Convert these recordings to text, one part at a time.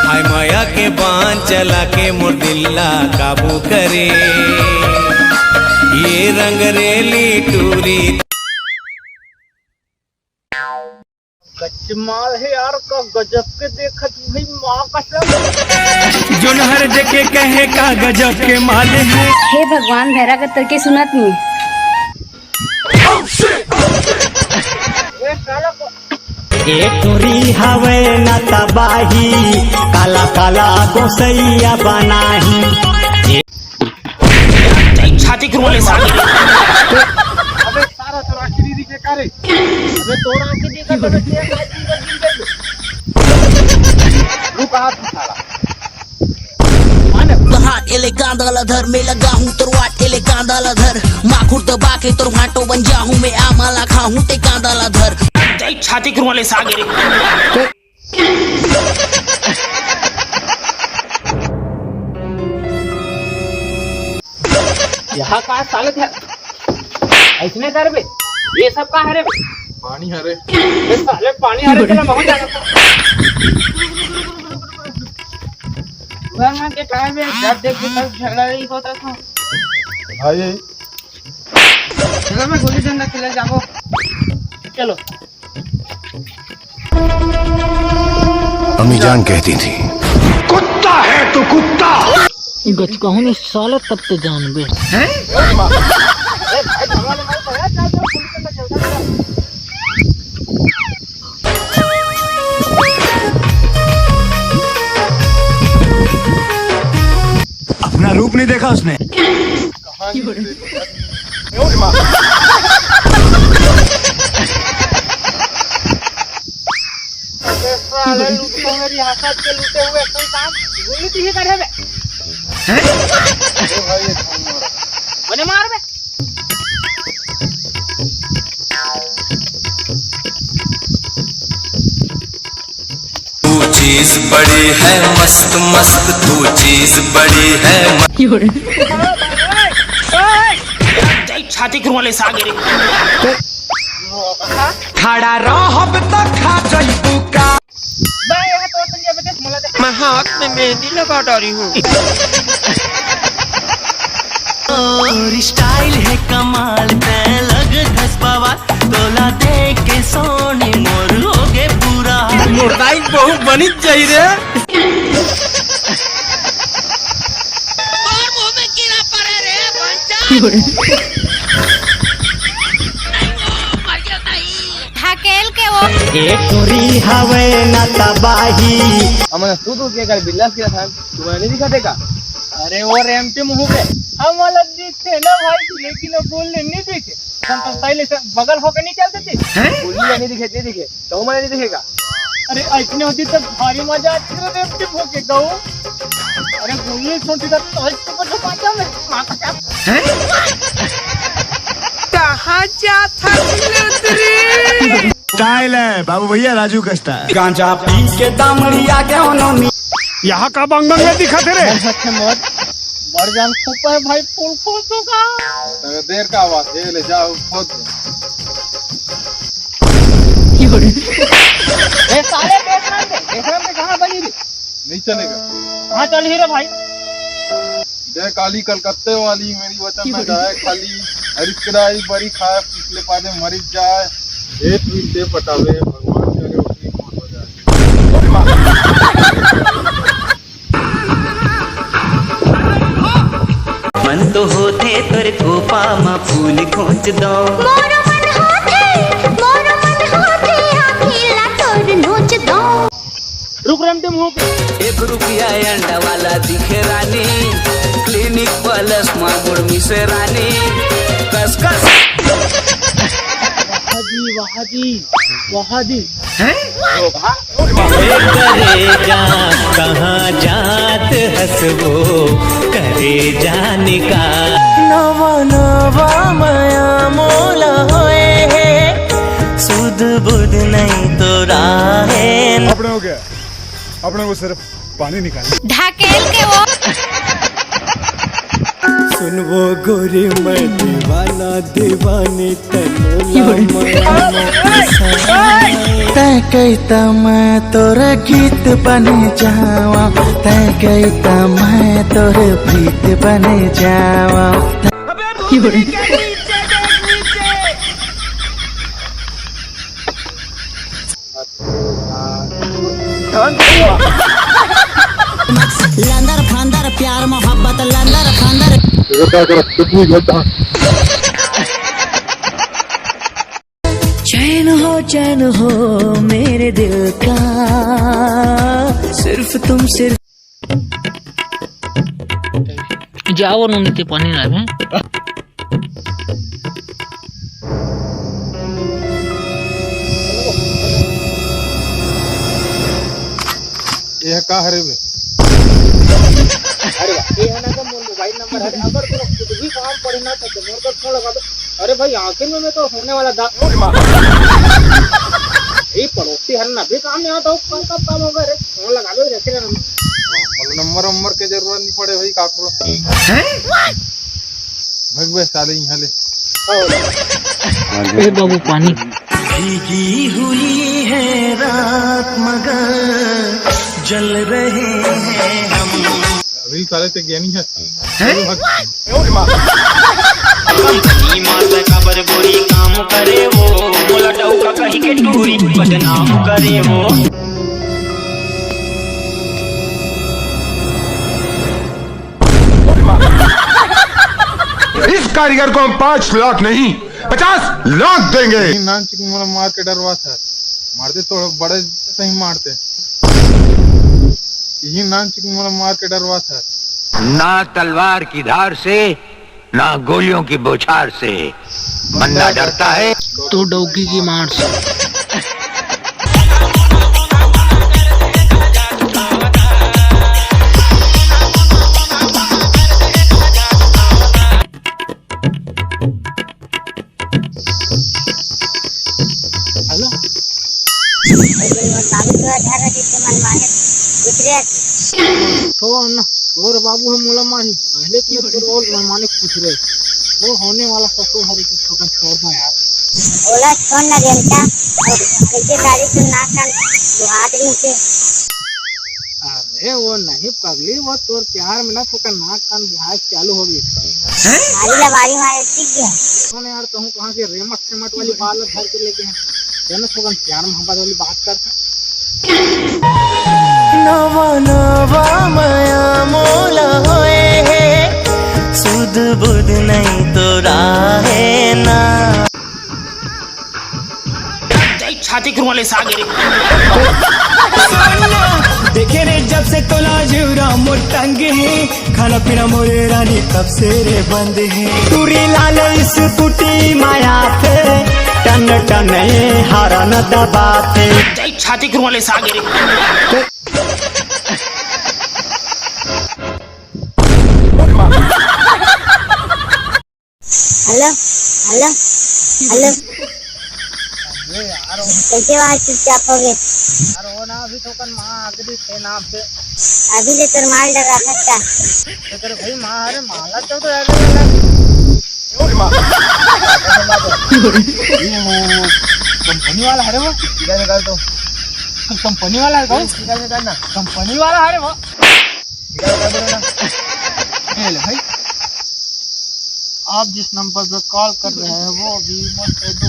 हाय माया के बांध चला के मुर्दिल्ला काबू करे, ये रंगरेली टूरी। कच्चे माल है यार का गजब के देखत भाई माँ कसम। जो नहर देखे कहे का गजब के माल है। हे भगवान भैरा का तरके सुनत नहीं। एक तोरी हवे न तबाही, काला काला गोसैया बनाही। छाती के रोले साले। अबे सारा तो आखिरी दिखे करे। अबे तोरा आखिरी दिखे तो क्या रुक हाथ साला। हाथ एले कांदाला धर, मैं लगा हूँ तो वाट एले कांदाला धर। माखुर दबा के तो भाटो बन जाऊँ मैं, आमाला खाऊँ ते कांदाला धर। छाती के रोले सागे। यहाँ का साले थे ऐसने कर बे, ये सब का हरे बे? पानी हरे। ये साले पानी हरे चला बहुत जाना था। वहाँ के टाइम में जब देख के तब झगड़ा नहीं होता था। भाई चलो मैं गोली डंडा खेले जाओ। चलो। अम्मी जान कहती थी कुत्ता है तो कुत्ता। गच कहूँ नहीं साले तब तो जान बे। अपना रूप नहीं देखा उसने। साले लूटो मेरी हाथ के लूटे हुए कोई काम गोली तीहे करे बे। मने मार बे। तू चीज बड़ी है मस्त मस्त, तू चीज बड़ी है। छाती के रोले सागे। खड़ा रहब तो खा जइबू का। बे यहाँ तो संजय बेटे मुला दे। मैं हाथ में मेहंदी लगा डाली हूँ। और स्टाइल है कमाल पे लग धस पावा, तोला देख के सोने मोर हो गे पूरा। मुर्दाई बहु बनी चाहिए रे। और मुंह में कीड़ा पड़े रे बंचा। ढकेल के वो एक तोरी हवे न तबाही। हमने तू क्या कर बिल्ला किया था, तुम्हें नहीं दिखा देगा? अरे वो रेमटे मुंह पे हम वाला दिखते ना भाई, लेकिन वो बोलने नहीं दिखे। हम तो पहले से बगल होकर नहीं चलते थे। बोलिए नहीं दिखे, दिखे तो मैंने नहीं दिखेगा। अरे ऐसने होती तो भारी मजा आती है रेमटे होके गाओ। अरे बोलिए छोटी सा तो इसको तो पाचा में मां का क्या कहाँ जाता है? स्टाइल है बाबू भैया, राजू का स्टाइल। गांजा पी के दामड़िया के होनो। यहाँ का बंग में दिखा थे रे। सच्चे मत मर जान खूब है भाई, पुल खोल का देर का आवाज है, ले जाओ खुद। ए साले देख रहे कहाँ बनी भी नहीं चलेगा। कहाँ चल ही रे भाई? जय काली कलकत्ते वाली मेरी वचन में जाए खाली, हरिश किराई बड़ी खाए पिछले पाने मरीज जाए, एक मिनटे पटावे भगवान करे उतनी मौत हो जाए। मन तो होते तोरे कोपा मा फूल खोज दो। मोरो मन होते आखिला तोर नोच दो। रुक रमटे मुंह पे 1 रुपया अंडा वाला दिखे रानी, क्लिनिक प्लस मागुर मिसे रानी। कस कस वहादी करेगा कहाँ जात हसबो करे जाने का। नवा नवा माया मोला होए है, सुध बुध नहीं तो राहे। अपने हो गया, अपने को सिर्फ पानी निकालना। ढकेल के वो सुनवो गोरी मैं दीवाना दीवानी तय कहता मैं तोरे गीत बने जावा, तय कहता मैं तोरे प्रीत बने जावा। लंदर फंदर प्यार मोहब्बत लंदर फंदर चैन हो मेरे दिल का, सिर्फ तुम सिर्फ जाओ नुनीते पानी लावे। यह का हरे बे? अरे ये है ना का मोबाइल नंबर है, अगर तो कुछ भी काम पड़े ना तो मोर को फोन लगा दो। अरे भाई आखिर में मैं तो होने वाला था ये पड़ोसी हर ना भी काम नहीं आता हूँ, कब काम होगा रे? फोन लगा दो रखे ना मतलब नंबर के जरूरत नहीं पड़े भाई काकरो भग बे साले यहाँ ले। ए बाबू पानी। भीगी हुई है रात मगर जल रहे हैं हम। अभी साले ते ज्ञानी है। कंपनी माता खबर गोरी काम करे वो, मोला डौका कहीं के टूरी बदनाम करे वो। इस कारीगर को हम 5 लाख नहीं 50 लाख देंगे। नान चिकन वाला मार के डरवा था, मारते तो बड़े सही मारते। यही नान चिकन वाला मार के डरवा था। ना तलवार की धार से ना गोलियों की बौछार से बंदा डरता है तो डौकी की मार से। तो ना और बाबू है मोला मारी पहले की और मनमाने पूछ रहे वो होने वाला ससुर हरे की ठोकन छोड़ दो यार। ओला छोड़ ना जनता कैसे गाड़ी से नाक कान हाथ नीचे। अरे वो नहीं पगली, वो तोर प्यार में ना ठोकन नाक कान बुहार चालू हो गई। मारी लबारी मारे टिक गया। कौन यार कहूँ कहाँ से रेमट सेमट वाली बाल धर के लेके हैं ना ठोकन प्यार मोहब्बत वाली बात करता। नवा नवा माया मोला होए है, सुध बुध नहीं तो राहे ना। छाती वाले सागे रे। देखे रे जब से तोला जुरा मोर तंग है, खाना पीना मोरे रानी कब से रे बंद है। तुरी लाल इस टूटी माया पे टन टन हारा न दबाते। छाती वाले सागे रे। हेलो हेलो हेलो कैसे वहाँ चुपचाप हो गए? यार वो ना अभी ठोकन माँ अगली थे नाम से अभी ले तेरे माल डरा सकता। तो तेरे भाई माँ अरे माला तो यार कंपनी वाला है वो किधर निकाल दो। कंपनी वाला है कौन? किधर निकालना? कंपनी वाला है वो किधर निकाल दो ना। ले भाई आप जिस नंबर पर कॉल कर रहे हैं वो अभी मस्त है, दो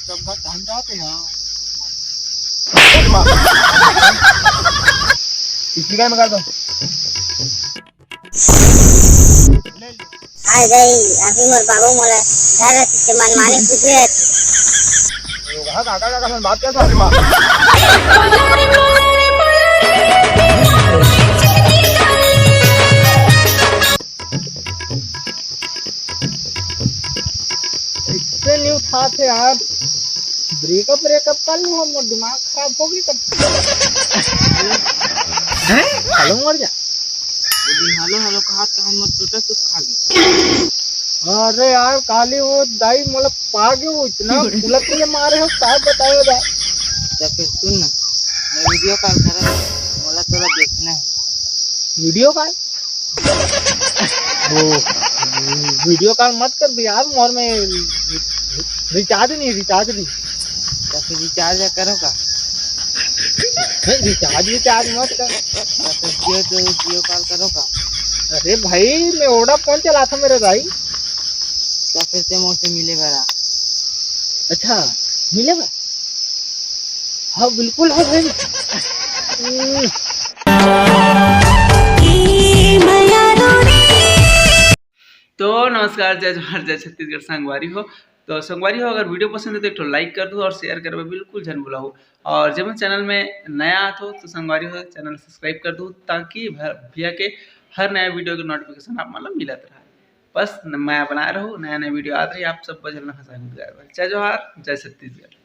सब धन जाते हैं। किसी का निकाल दो। आ गई अभी मोर बाबू मोला घर से मनमाने पूछ रहे। काका काका से बात करता। इससे नहीं उठाते यार, ब्रेकअप कर लो हम, दिमाग खराब हो गई तब। हेलो मर जा हेलो हेलो कहा मत टूटा तो खा गई। अरे यार काली वो दाई मतलब पागे वो इतना उलट के मारे हो साहब बताओ दाई। फिर सुन ना मैं वीडियो कॉल कर रहा हूं, मोला थोड़ा देखना है। वीडियो कॉल वीडियो कॉल मत कर भी यार, मोर में रिचार्ज नहीं। तो फिर रिचार्ज करो का? रिचार्ज मत कर। तो फिर जियो कॉल करो का? अरे भाई मैं ओडा फोन चला था मेरे भाई। तो फिर से मुझसे मिलेगा ना? अच्छा मिलेगा, हाँ बिल्कुल है भाई। तो नमस्कार, जय जोहार, जय छत्तीसगढ़। संगवारी हो तो संगवारी हो, अगर वीडियो पसंद है तो एक तो लाइक कर दो और शेयर करवे बिल्कुल जन भुलाओ। और जब चैनल में नया आते हो तो संगवारी हो चैनल सब्सक्राइब कर दो, ताकि भैया के हर नया वीडियो के नोटिफिकेशन आप मतलब मिलत रहा। बस मैं बना रहा हूँ, नया वीडियो आते रही, आप सब बजल ना हंसा। जय जोहार, जय छत्तीसगढ़।